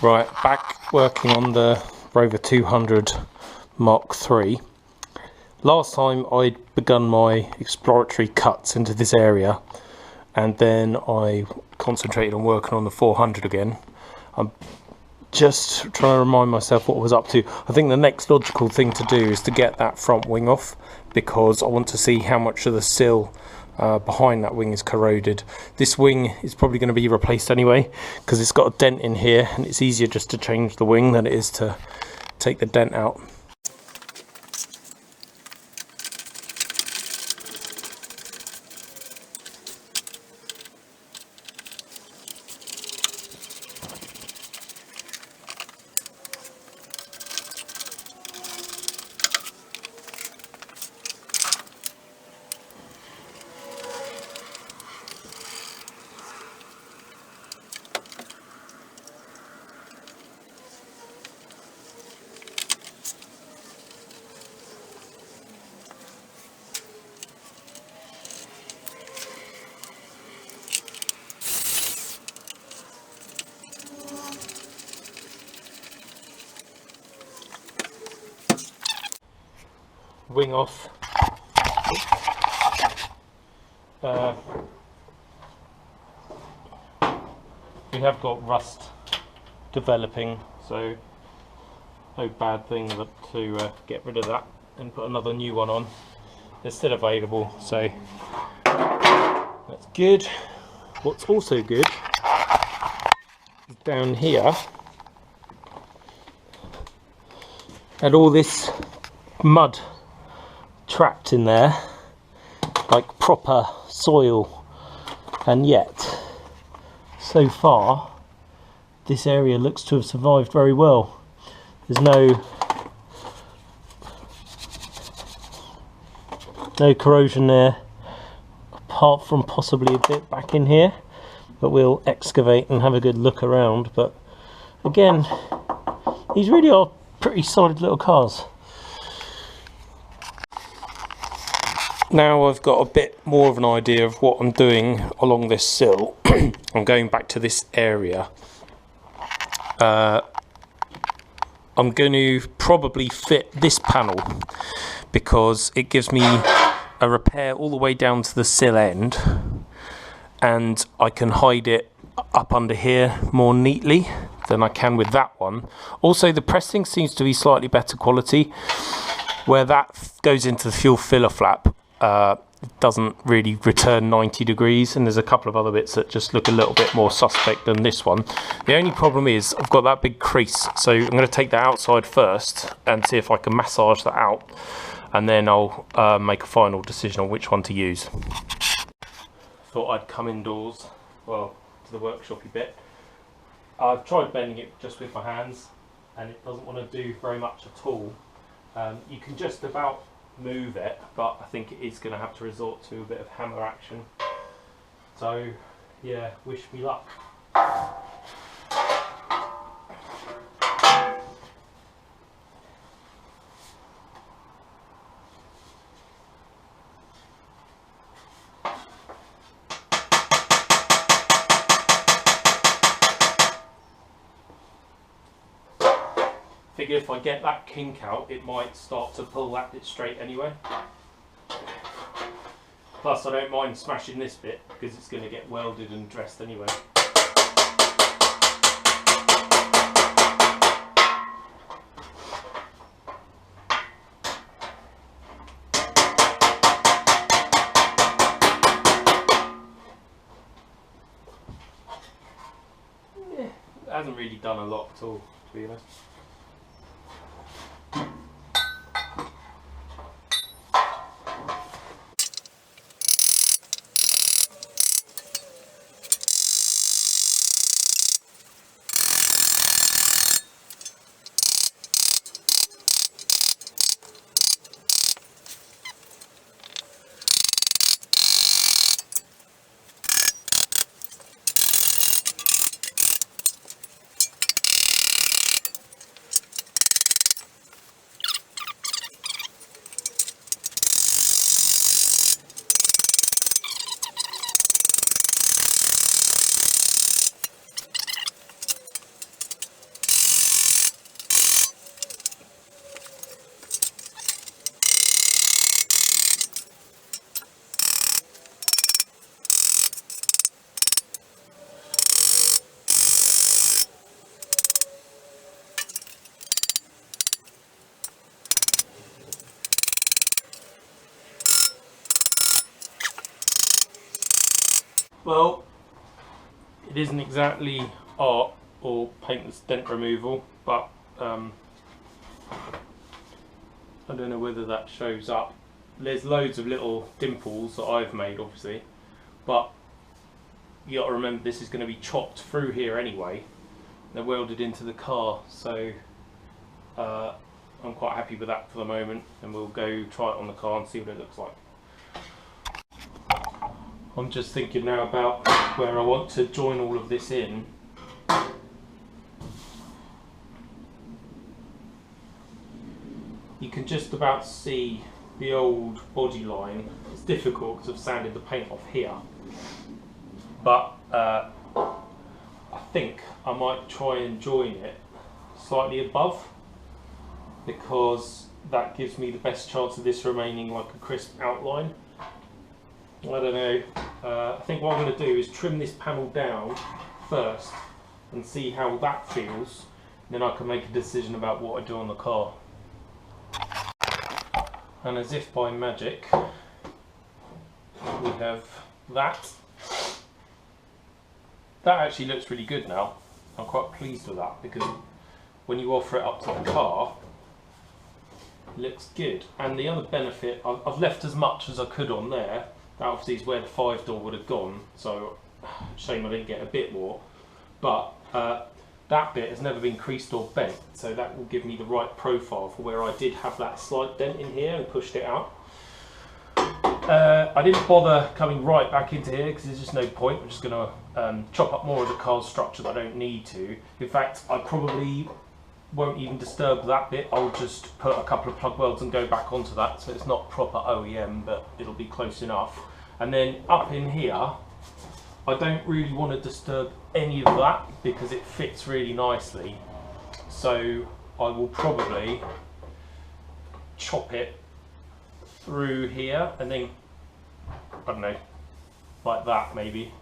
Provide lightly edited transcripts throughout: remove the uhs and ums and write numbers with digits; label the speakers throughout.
Speaker 1: Right, back working on the Rover 200 Mark III. Last time I'd begun my exploratory cuts into this area, and then I concentrated on working on the 400 again. I'm just trying to remind myself what I was up to. I think the next logical thing to do is to get that front wing off, because I want to see how much of the sill behind that wing is corroded. This wing is probably going to be replaced anyway, because it's got a dent in here, and it's easier just to change the wing than it is to take the dent out. Wing off. We have got rust developing, so no bad thing but to get rid of that and put another new one on. They're still available, so that's good. What's also good is down here, and all this mud trapped in there like proper soil, and yet so far this area looks to have survived very well. There's no corrosion there, apart from possibly a bit back in here, but we'll excavate and have a good look around. But again, these really are pretty solid little cars. Now I've got a bit more of an idea of what I'm doing along this sill. I'm going back to this area. I'm going to probably fit this panel, because it gives me a repair all the way down to the sill end, and I can hide it up under here more neatly than I can with that one. Also, the pressing seems to be slightly better quality. Where that goes into the fuel filler flap, it doesn't really return 90 degrees, and there's a couple of other bits that just look a little bit more suspect than this one. The only problem is I've got that big crease, so I'm going to take that outside first and see if I can massage that out, and then I'll make a final decision on which one to use. Thought I'd come indoors, well, to the workshopy bit. I've tried bending it just with my hands, and it doesn't want to do very much at all. You can just about move it, but I think it is going to have to resort to a bit of hammer action. So yeah, wish me luck. Figure if I get that kink out, it might start to pull that bit straight anyway. Plus, I don't mind smashing this bit because it's going to get welded and dressed anyway. Yeah, it hasn't really done a lot at all, to be honest. Well, it isn't exactly art or paintless dent removal, but I don't know whether that shows up. There's loads of little dimples that I've made, obviously, but you got to remember this is going to be chopped through here anyway. They're welded into the car, so I'm quite happy with that for the moment, and we'll go try it on the car and see what it looks like. I'm just thinking now about where I want to join all of this in. You can just about see the old body line. It's difficult because I've sanded the paint off here, but I think I might try and join it slightly above, because that gives me the best chance of this remaining like a crisp outline. I don't know, I think what I'm going to do is trim this panel down first and see how that feels, then I can make a decision about what I do on the car. And as if by magic, we have that. That actually looks really good now. I'm quite pleased with that, because when you offer it up to the car, it looks good. And the other benefit, I've left as much as I could on there. That obviously is where the 5-door would have gone, so shame I didn't get a bit more. But that bit has never been creased or bent, so that will give me the right profile for where I did have that slight dent in here and pushed it out. I didn't bother coming right back into here because there's just no point. I'm just going to chop up more of the car's structure that I don't need to. In fact, I probably won't even disturb that bit. I'll just put a couple of plug welds and go back onto that, so it's not proper OEM, but it'll be close enough. And then up in here, I don't really want to disturb any of that because it fits really nicely. So I will probably chop it through here and then, I don't know, like that maybe.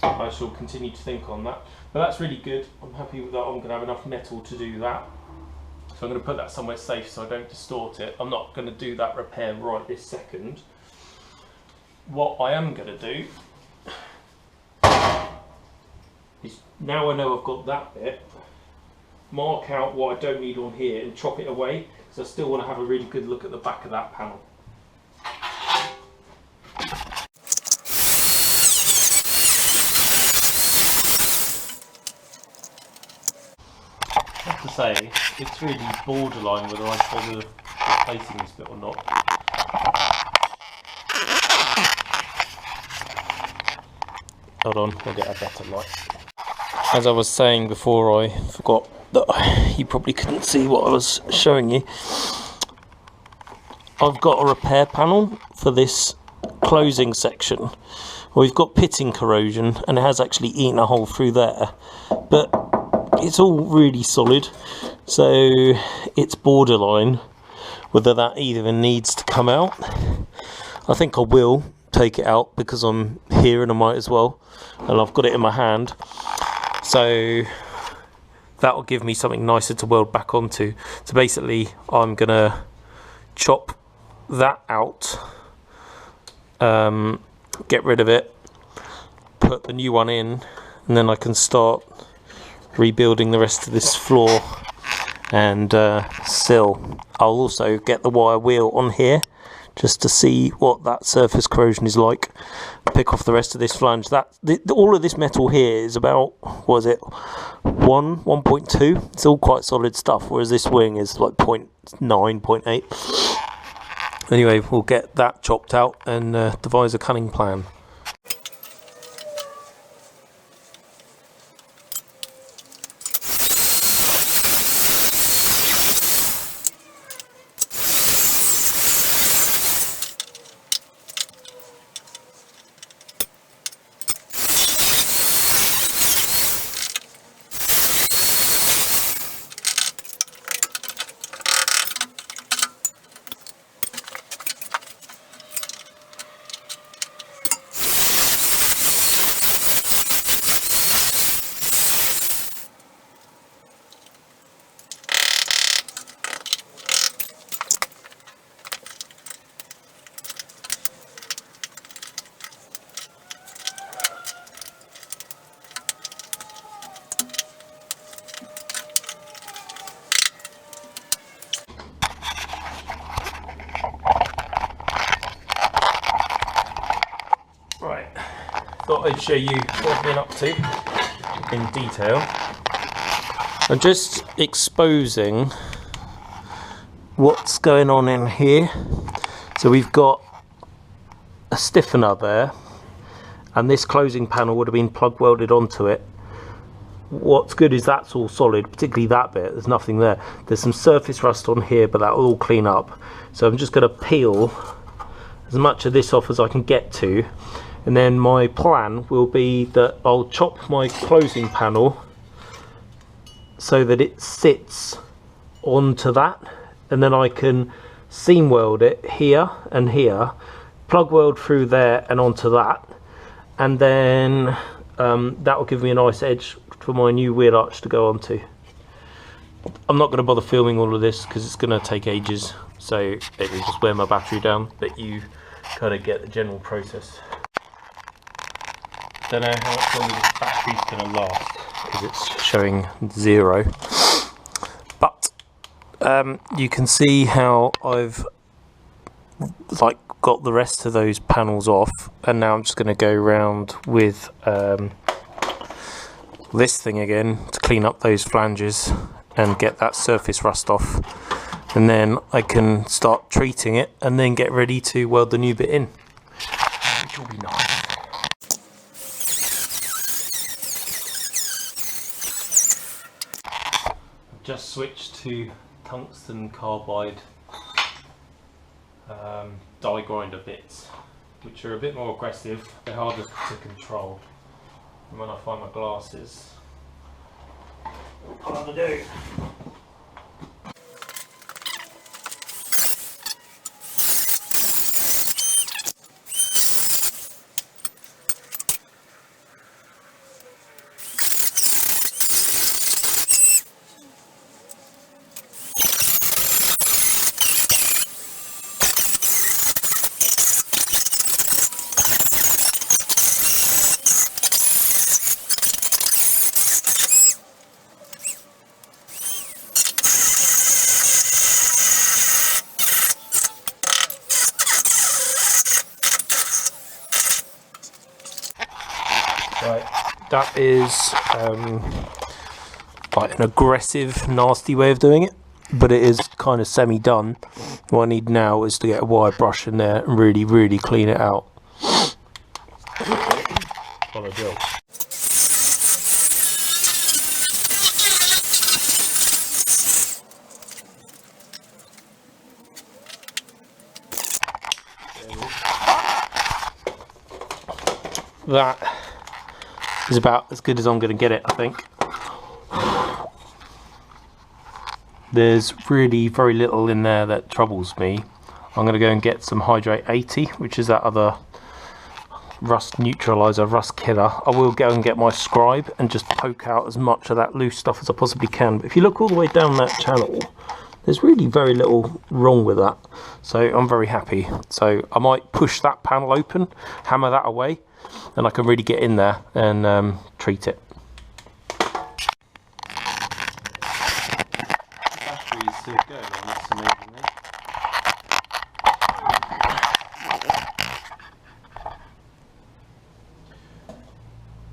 Speaker 1: I shall continue to think on that. But that's really good. I'm happy with that. I'm going to have enough metal to do that. So I'm going to put that somewhere safe so I don't distort it. I'm not going to do that repair right this second. What I am going to do is, now I know I've got that bit, mark out what I don't need on here and chop it away, because I still want to have a really good look at the back of that panel. I have to say, it's really borderline whether I bother replacing this bit or not. Hold on, I'll get a better light. As I was saying before, I forgot that you probably couldn't see what I was showing you. I've got a repair panel for this closing section. We've got pitting corrosion and it has actually eaten a hole through there, but it's all really solid, so it's borderline whether that even needs to come out. I think I will take it out because I'm here and I might as well, and I've got it in my hand, so that will give me something nicer to weld back onto. So basically I'm gonna chop that out, get rid of it, put the new one in, and then I can start rebuilding the rest of this floor and sill. I'll also get the wire wheel on here just to see what that surface corrosion is like. Pick off the rest of this flange. All of this metal here is about, what is it, 1.2. It's all quite solid stuff, whereas this wing is like 0.9, 0.8. Anyway, we'll get that chopped out and devise a cunning plan. thought I'd show you what I've been up to in detail. I'm just exposing what's going on in here. So we've got a stiffener there, and this closing panel would have been plug welded onto it. What's good is that's all solid, particularly that bit. There's nothing there. There's some surface rust on here, but that will all clean up. So I'm just going to peel as much of this off as I can get to, and then my plan will be that I'll chop my closing panel so that it sits onto that, and then I can seam weld it here and here, plug weld through there and onto that, and then that will give me a nice edge for my new wheel arch to go onto. I'm not going to bother filming all of this because it's going to take ages, so it'll just wear my battery down, but you kind of get the general process. Don't know how long this battery's going to last because it's showing 0, but you can see how I've got the rest of those panels off, and now I'm just going to go around with this thing again to clean up those flanges and get that surface rust off, and then I can start treating it and then get ready to weld the new bit in, which will be nice. Just switched to tungsten carbide die grinder bits, which are a bit more aggressive. They're harder to control. And when I find my glasses, what do I do? Right, that is like an aggressive, nasty way of doing it, but it is kind of semi-done. What I need now is to get a wire brush in there and really, really clean it out. What I do. That is about as good as I'm going to get it, I think. There's really very little in there that troubles me. I'm going to go and get some Hydrate 80, which is that other rust neutralizer, rust killer. I will go and get my scribe and just poke out as much of that loose stuff as I possibly can. But if you look all the way down that channel, there's really very little wrong with that. So I'm very happy. So I might push that panel open, hammer that away, and I can really get in there and treat it. Battery is still going on this amazingly.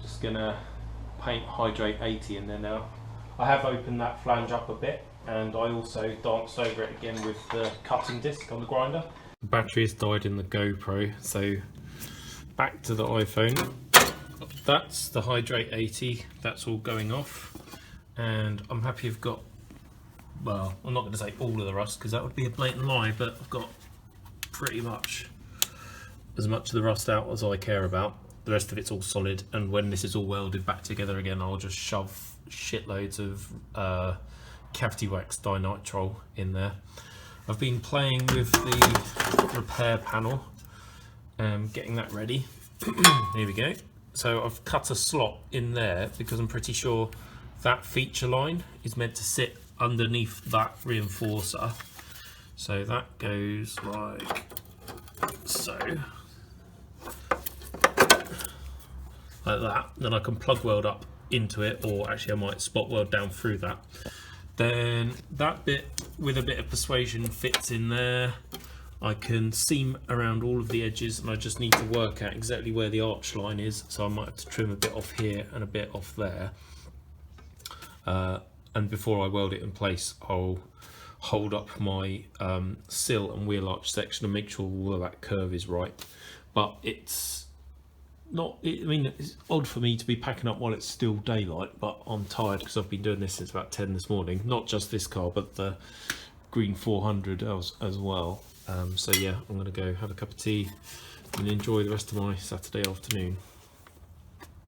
Speaker 1: Just gonna paint Hydrate 80 in there now. I have opened that flange up a bit, and I also danced over it again with the cutting disc on the grinder. The battery has died in the GoPro, so back to the iPhone. That's the Hydrate 80, that's all going off, and I'm happy I've got, well, I'm not going to say all of the rust because that would be a blatant lie, but I've got pretty much as much of the rust out as I care about. The rest of it's all solid, and when this is all welded back together again, I'll just shove shitloads of cavity wax dinitrile in there. I've been playing with the repair panel, getting that ready. Here we go. So I've cut a slot in there because I'm pretty sure that feature line is meant to sit underneath that reinforcer. So that goes like so, like that. Then I can plug weld up into it, or actually I might spot weld down through that. Then that bit with a bit of persuasion fits in there. I can seam around all of the edges, and I just need to work out exactly where the arch line is, so I might have to trim a bit off here and a bit off there. And before I weld it in place, I'll hold up my sill and wheel arch section and make sure all of that curve is right. But it's not, I mean, it's odd for me to be packing up while it's still daylight, but I'm tired because I've been doing this since about 10 this morning. Not just this car, but the green 400 as well. So yeah, I'm going to go have a cup of tea and enjoy the rest of my Saturday afternoon.